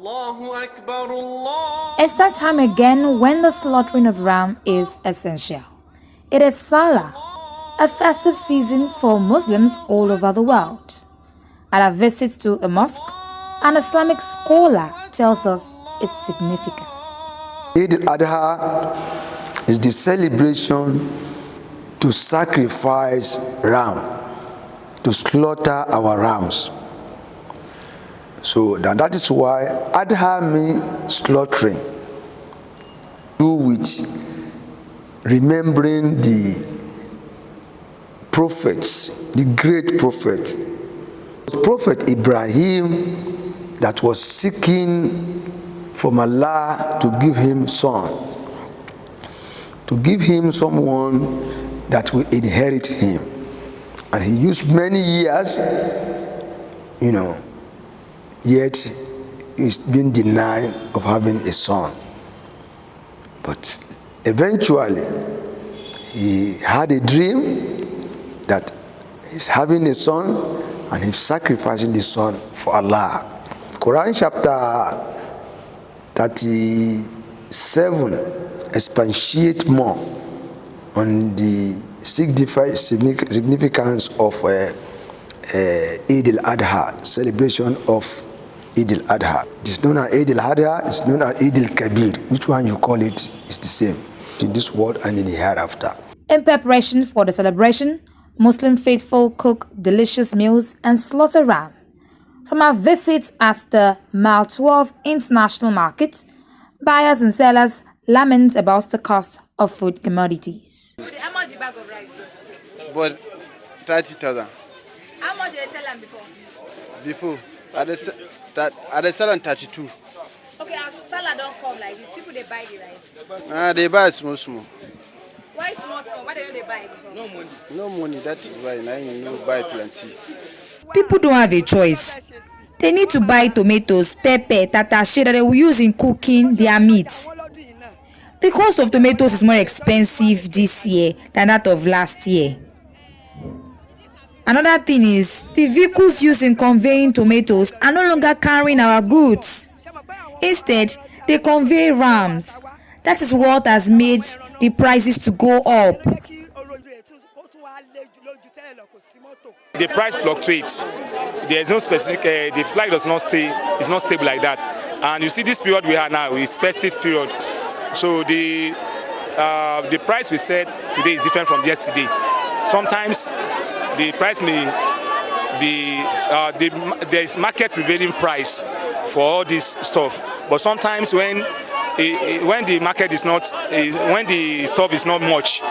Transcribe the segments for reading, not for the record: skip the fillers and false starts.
It's that time again when the slaughtering of ram is essential. It is Sallah, a festive season for Muslims all over the world. At a visit to a mosque, an Islamic scholar tells us its significance. Eid al-Adha is the celebration to sacrifice ram, to slaughter our rams. So that is why Adha means slaughtering, do with remembering the prophets, the great prophet. Prophet Ibrahim that was seeking from Allah to give him son, to give him someone that will inherit him. And he used many years, yet he's been denied of having a son. But eventually, he had a dream that he's having a son and he's sacrificing the son for Allah. Quran chapter 37 expatiates more on the significance of Eid al-Adha, celebration of Eid al-Adha. It is known as Eid al-Adha, it's known as Eid al-Kabir. Which one you call it is the same in this world and in the hereafter. In preparation for the celebration, Muslim faithful cook delicious meals and slaughter ram. From our visit at the Mile 12 International Market, buyers and sellers lament about the cost of food commodities. How much the bag of rice? But 30,000. How much did they sell them before? Before, I sell them 32. Okay, as Sallah don't come like this, people they buy the rice. They buy small. Why small? Why don't they buy before? No money, that is why now you buy plenty. People don't have a choice. They need to buy tomatoes, pepper, tatashi that they will use in cooking their meat. The cost of tomatoes is more expensive this year than that of last year. Another thing is, the vehicles used in conveying tomatoes are no longer carrying our goods. Instead, they convey rams. That is what has made the prices to go up. The price fluctuates. There is no specific. The flag does not stay. It's not stable like that. And you see, this period we are now is festive period. So the price we said today is different from yesterday. Sometimes the price may be there is market prevailing price for all this stuff. But sometimes when the market is not, when the stuff is not much,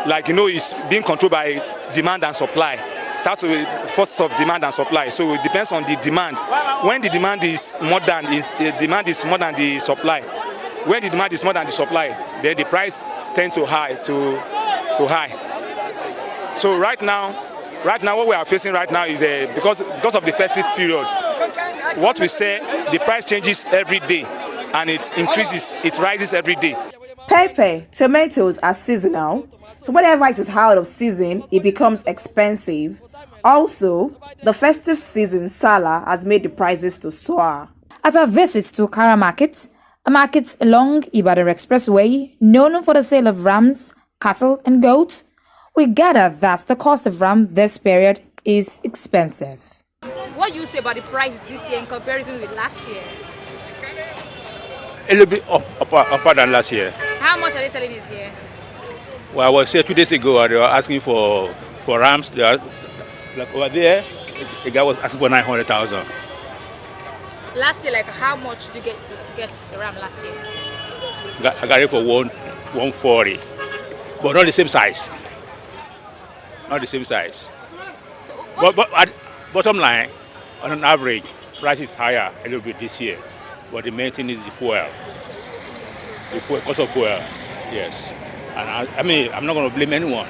like it's being controlled by demand and supply. That's the first of demand and supply. So it depends on the demand. When the demand is more than the supply. When the demand is more than the supply, then the price tends to high. So right now what we are facing right now is because of the festive period. What we say, the price changes every day, and it increases, it rises every day. Pepper, tomatoes are seasonal, so whenever it is out of season, it becomes expensive. Also, the festive season Sallah has made the prices to soar. At our visit to Kara Market, a market along Ibadan Expressway known for the sale of rams, cattle and goats, we gather that the cost of ram this period is expensive. What do you say about the prices this year in comparison with last year? A little bit upper than last year. How much are they selling this year? Well, I was here 2 days ago, they were asking for rams. They are, like over there, the guy was asking for 900,000. Last year, like how much did you get the ram last year? I got it for 140, but not the same size. Not the same size. So but at bottom line, on an average, price is higher a little bit this year. But the main thing is the fuel. The fuel, cost of fuel, yes. And I mean, I'm not going to blame anyone.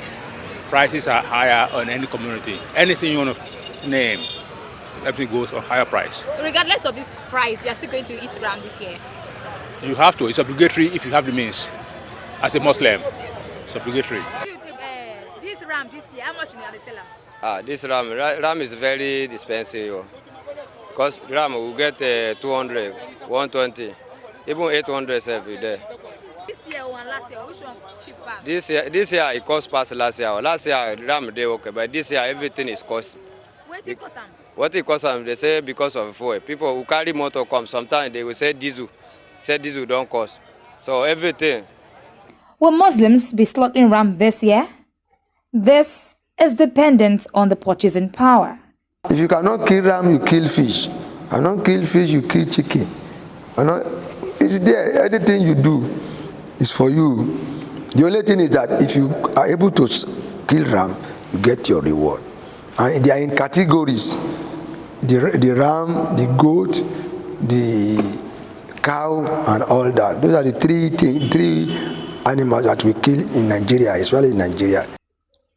Prices are higher on any community. Anything you want to name, everything goes on higher price. Regardless of this price, you're still going to eat ram this year? You have to. It's obligatory if you have the means. As a Muslim, it's obligatory. This ram this year, how much are they selling? This ram is very expensive. Because ram will get 200. 120, even 800 every day. This year or last year, which one cheap pass? This year it cost past last year. Last year ram day okay, but this year everything is cost. Where's it cost? What it cost them? They say because of fuel. People who carry motor come sometimes they will say diesel. Say diesel don't cost. So everything. Will Muslims be slaughtering ram this year? This is dependent on the purchasing power. If you cannot kill ram, you kill fish. Cannot kill fish, you kill chicken. It's there. Anything you do is for you. The only thing is that if you are able to kill ram, you get your reward. And they are in categories. The ram, the goat, the cow, and all that. Those are the three animals that we kill in Nigeria, especially in Nigeria.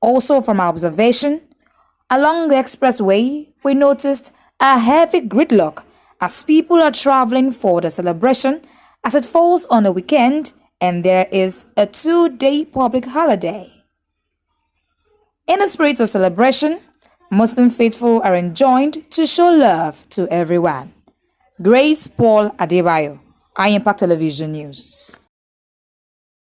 Also from our observation, along the expressway, we noticed a heavy gridlock as people are traveling for the celebration as it falls on a weekend and there is a 2-day public holiday. In the spirit of celebration, Muslim faithful are enjoined to show love to everyone. Grace Paul Adebayo, Impact Television News.